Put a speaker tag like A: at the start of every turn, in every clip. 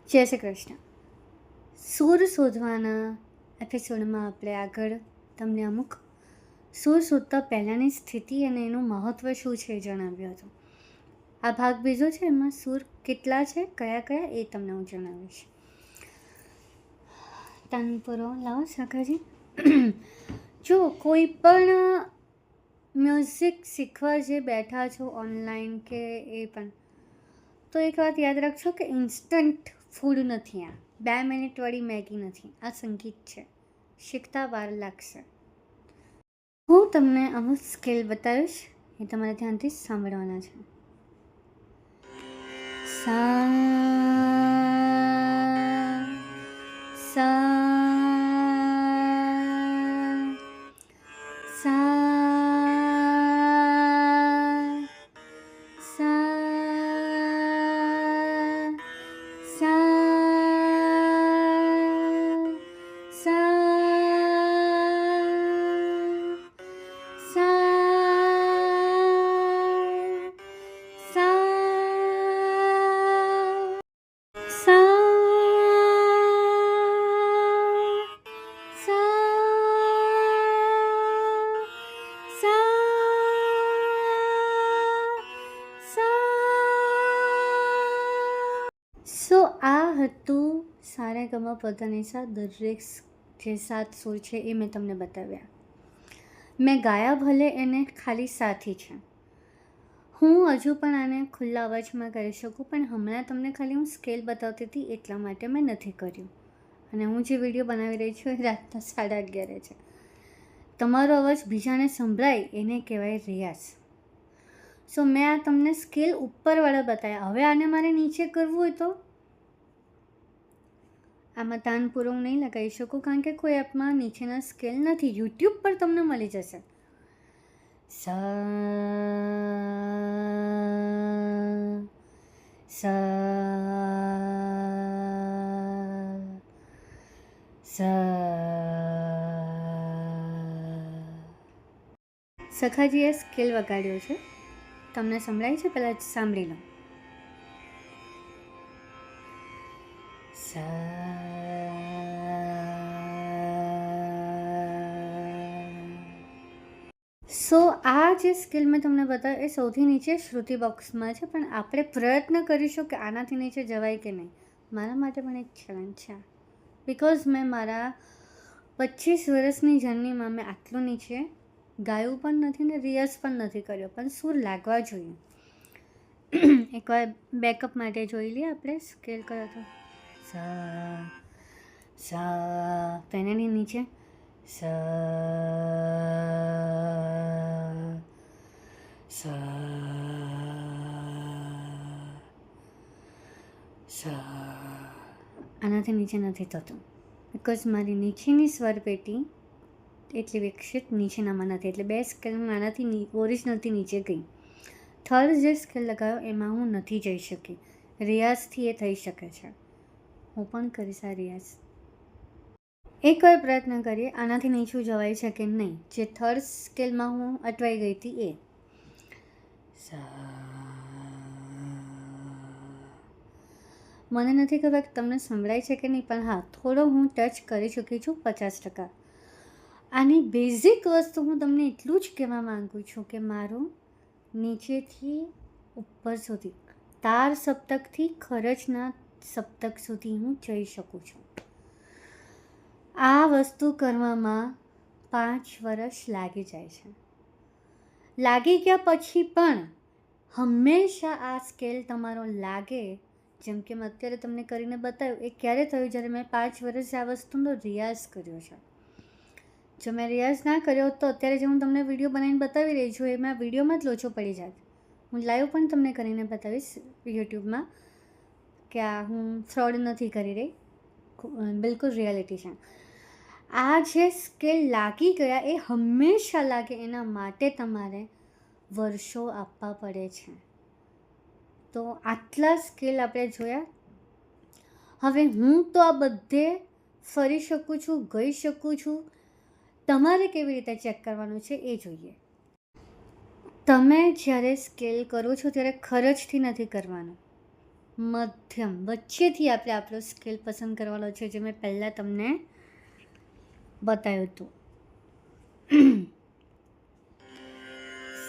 A: જય શ્રી કૃષ્ણ. સૂર શોધવાના એપિસોડમાં આપણે આગળ તમને અમુક સૂર શોધતા પહેલાંની સ્થિતિ અને એનું મહત્ત્વ શું છે એ જણાવ્યું હતું. આ ભાગ બીજો છે, એમાં સૂર કેટલા છે, કયા કયા, એ તમને હું જણાવીશ. તાનપુરો લાવો શાખાજી. જો કોઈ પણ મ્યુઝિક શીખવા જે બેઠા છો ઓનલાઈન કે એ પણ, તો એક વાત યાદ રાખજો કે ઇન્સ્ટન્ટ ફૂડ નથી. આ 2 મિનિટવાળી મેગી નથી, આ સંગીત છે. શીખતા વાર લાગશે. હું તમને અમુક સ્કેલ બતાવીશ, એ તમારે ધ્યાનથી સાંભળવાના છે. સા સા સો આ હતું સારેગમપધનિસા. દરેક જે 7 સૂર છે એ મેં તમને બતાવ્યા. મેં ગાયા ભલે એને ખાલી સાથી છે. હું હજુ પણ આને ખુલ્લા અવાજમાં કરી શકું, પણ હમણાં તમને ખાલી હું સ્કેલ બતાવતી હતી એટલા માટે મેં નથી કર્યું. અને હું જે વિડીયો બનાવી રહી છું એ રાતના 11:30 છે. તમારો અવાજ બીજાને સંભળાય એને કહેવાય રિયાઝ. સો મેં આ તમને સ્કેલ ઉપરવાળા બતાવ્યા. હવે આને મારે નીચે કરવું હોય તો આમાં તાનપુરો હું નહીં લગાવી શકું, કારણ કે કોઈ એપમાં નીચેના સ્કેલ નથી. યુટ્યુબ પર તમને મળી જશે. સા સખાજીએ સ્કેલ વગાડ્યો છે, તમને સંભળાય છે? પહેલાં સાંભળી લો. સો આ જે સ્કેલ મેં તમને બતાવ્યું એ સૌથી નીચે શ્રુતિ બોક્સમાં છે, પણ આપણે પ્રયત્ન કરીશું કે આનાથી નીચે જવાય કે નહીં. મારા માટે પણ એક ચેલેન્જ છે, બિકોઝ મેં મારા 25 વર્ષની જર્નીમાં મેં આટલું નીચે ગાયું પણ નથી ને રિયાઝ પણ નથી કર્યો, પણ સૂર લાગવા જોઈએ. એકવાર બેકઅપ માટે જોઈ લઈએ આપણે સ્કેલ કર્યો તો સા તો એનાની નીચે આનાથી નીચે નથી થતું, બિકોઝ મારી નીચેની સ્વર પેટી એટલી વિકસિત નીચેનામાં નથી. એટલે 2 સ્કેલ હું આનાથી ઓરિજિનલથી નીચે ગઈ. થર્ડ જે સ્કેલ લગાવ્યો એમાં હું નથી જઈ શકી. રિયાઝથી એ થઈ શકે છે, હું પણ કરીશ આ રિયાઝ. એકવાર પ્રયત્ન કરીએ આનાથી નીચું જવાય છે કે નહીં. જે થર્ડ સ્કેલમાં હું અટવાઈ ગઈ હતી એ મને નથી ખબર કે તમને સંભળાય છે કે નહીં, પણ હા, થોડો હું ટચ કરી ચૂકી છું 50%. આની બેઝિક વસ્તુ હું તમને એટલું જ કહેવા માગું છું કે મારું નીચેથી ઉપર સુધી તાર સપ્તકથી ખરજના સપ્તક સુધી હું જઈ શકું છું. આ વસ્તુ કરવામાં 5 વર્ષ લાગી જાય છે. લાગી ગયા પછી પણ હંમેશા આ સ્કેલ તમારો લાગે, જેમ કે મેં અત્યારે તમને કરીને બતાવ્યું, એ ક્યારે થયું? જ્યારે મેં 5 વર્ષ આ વસ્તુનો રિયાઝ કર્યો છે. જો મેં રિયાઝ ના કર્યો તો અત્યારે જે હું તમને વિડીયો બનાવીને બતાવી રહી છું એમાં વિડીયોમાં જ લોચો પડી જાય. હું લાઈવ પણ તમને કરીને બતાવીશ યુટ્યુબમાં કે આ હું ફ્રોડ નથી કરી રહી, બિલકુલ રિયાલિટી છે. આ જે સ્કેલ લાગી ગયા એ હંમેશા લાગે, એના માટે તમારે વર્ષો આપવા પડે છે. તો આટલા સ્કેલ આપણે જોયા. હવે હું તો આ બધે ફરી શકું છું, ગઈ શકું છું. તમારે કેવી રીતે ચેક કરવાનું છે એ જોઈએ. તમે જ્યારે સ્કેલ કરો છો ત્યારે ખરજથી નથી કરવાનું. મધ્યમ વચ્ચેથી આપણે આપણો સ્કેલ પસંદ કરવાનો છે, જે મેં પહેલાં તમને બતાવ્યું હતું.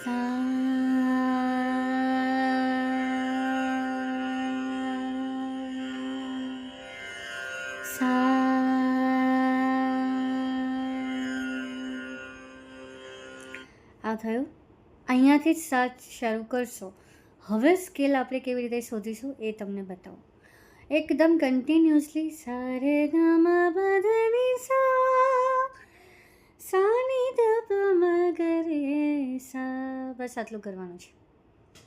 A: સા આ થયું. અહીંયાથી જ સાત શરૂ કરશો. હવે સ્કેલ આપણે કેવી રીતે શોધીશું એ તમને બતાવું. એકદમ કન્ટિન્યુઅસલી સારે ગામા બધાની સાની દપ મગરે સા, બસ આટલું કરવાનું છે.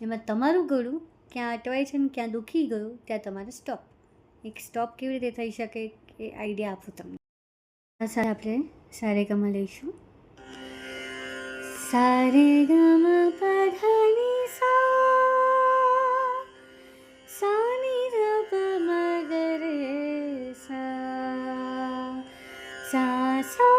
A: એમાં તમારું ગળું ક્યાં અટવાય છે ને ક્યાં દુખી ગયું ત્યાં તમારે સ્ટોપ. એક સ્ટોપ કેવી રીતે થઈ શકે એ આઈડિયા આપું તમને. આ સાથે આપણે સારે ગામા લઈશું. સારે ગામા પધાની સાની દપ મગરે સા સા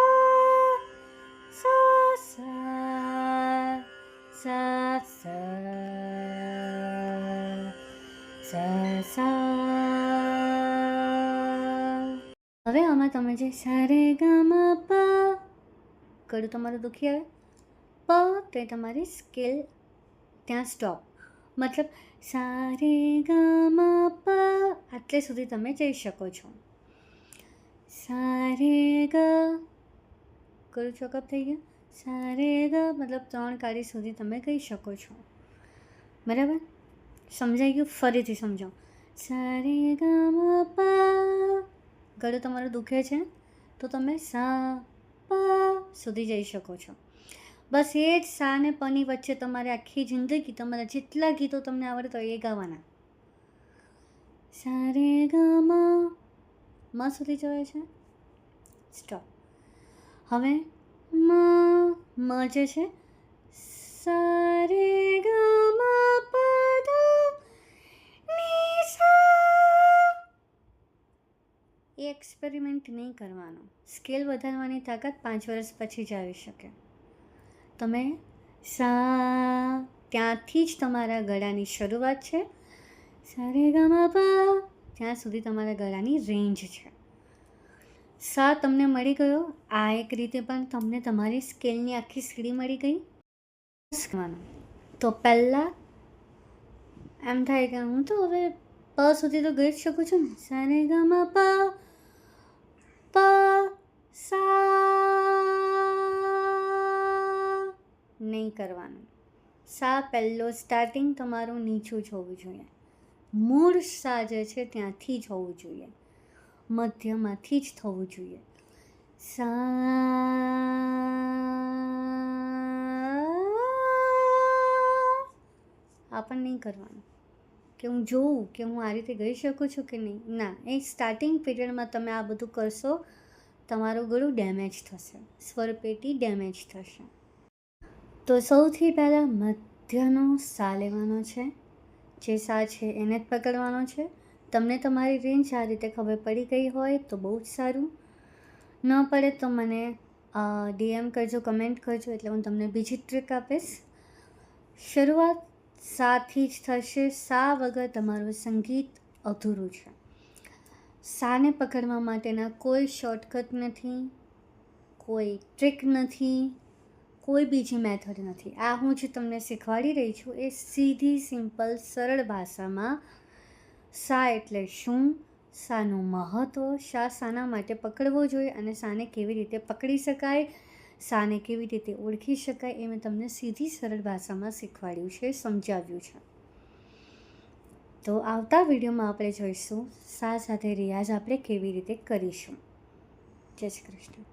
A: હવે આમાં તમે જે સારે ગામા પ ગળું તમારું દુખી આવે પ તો એ તમારી સ્કેલ ત્યાં સ્ટોપ. મતલબ સારે ગામા પ આટલે સુધી તમે જઈ શકો છો. સારે ગ ગળું ચોકઅપ થઈ ગયું. સારે ગ મતલબ 3 કાળી સુધી તમે કહી શકો છો. બરાબર સમજાઈ ગયું? ફરીથી સમજાવું. સારે ગામા પ ગળું તમારું દુખે છે તો તમે સા પ સુધી જઈ શકો છો. બસ એ જ સા ને પની વચ્ચે તમારે આખી જિંદગી તમારા જેટલા ગીતો તમને આવડે તો એ ગાવાના. સારે ગામા મ સુધી જવાય છે, સ્ટોપ. હવે મ જે છે સારે ગામા પદ ની સા, એ એક્સપેરિમેન્ટ નહીં કરવાનો. સ્કેલ વધારવાની તાકાત 5 વર્ષ પછી જ આવી શકે. તમે સા ત્યાંથી જ તમારા ગળાની શરૂઆત છે. સારે ગામા પ ત્યાં સુધી તમારા ગળાની રેન્જ છે. સા તમને મળી ગયો. આ એક રીતે પણ તમને તમારી સ્કેલની આખી સીડી મળી ગઈ. તો પહેલાં એમ થાય કે હું તો હવે પ સુધી તો ગઈ જ શકું છું ને. સારે ગામા પ સા નહીં કરવાનું. સા પહેલો સ્ટાર્ટિંગ તમારું નીચું જ હોવું જોઈએ. મૂળ સા જે છે ત્યાંથી જ હોવું જોઈએ, મધ્યમાંથી જ થવું જોઈએ. સા આ પણ નહીં કરવાનું કે હું જોઉં કે હું આ રીતે ગઈ શકું છું કે નહીં. ના, એ સ્ટાર્ટિંગ પીરિયડમાં તમે આ બધું કરશો તમારું ગળું ડેમેજ થશે, સ્વરપેટી ડેમેજ થશે. તો સૌથી પહેલાં મધ્યનો સા લેવાનો છે. જે સા છે એને જ પકડવાનો છે. તમને તમારી રેન્જ આ રીતે ખબર પડી ગઈ હોય તો બહુ જ સારું. ન પડે તો મને DM કરજો, કમેન્ટ કરજો, એટલે હું તમને બીજી ટ્રીક આપીશ. શરૂઆત સાથી જ થશે. સા વગર તમારું સંગીત અધૂરું છે. સાને પકડવા માટેના કોઈ શોર્ટકટ નથી, કોઈ ટ્રીક નથી, કોઈ બીજી મેથડ નથી. આ હું જે તમને શીખવાડી રહી છું એ સીધી સિમ્પલ સરળ ભાષામાં સા એટલે શું, સાનું મહત્ત્વ, સાના માટે પકડવો જોઈએ અને સાને કેવી રીતે પકડી શકાય, સાને કેવી રીતે ઓળખી શકાય એ મેં તમને સીધી સરળ ભાષામાં શીખવાડ્યું છે, સમજાવ્યું છે. તો આવતા વિડીયોમાં આપણે જોઈશું સા સાથે રિયાઝ આપણે કેવી રીતે કરીશું. જય શ્રી કૃષ્ણ.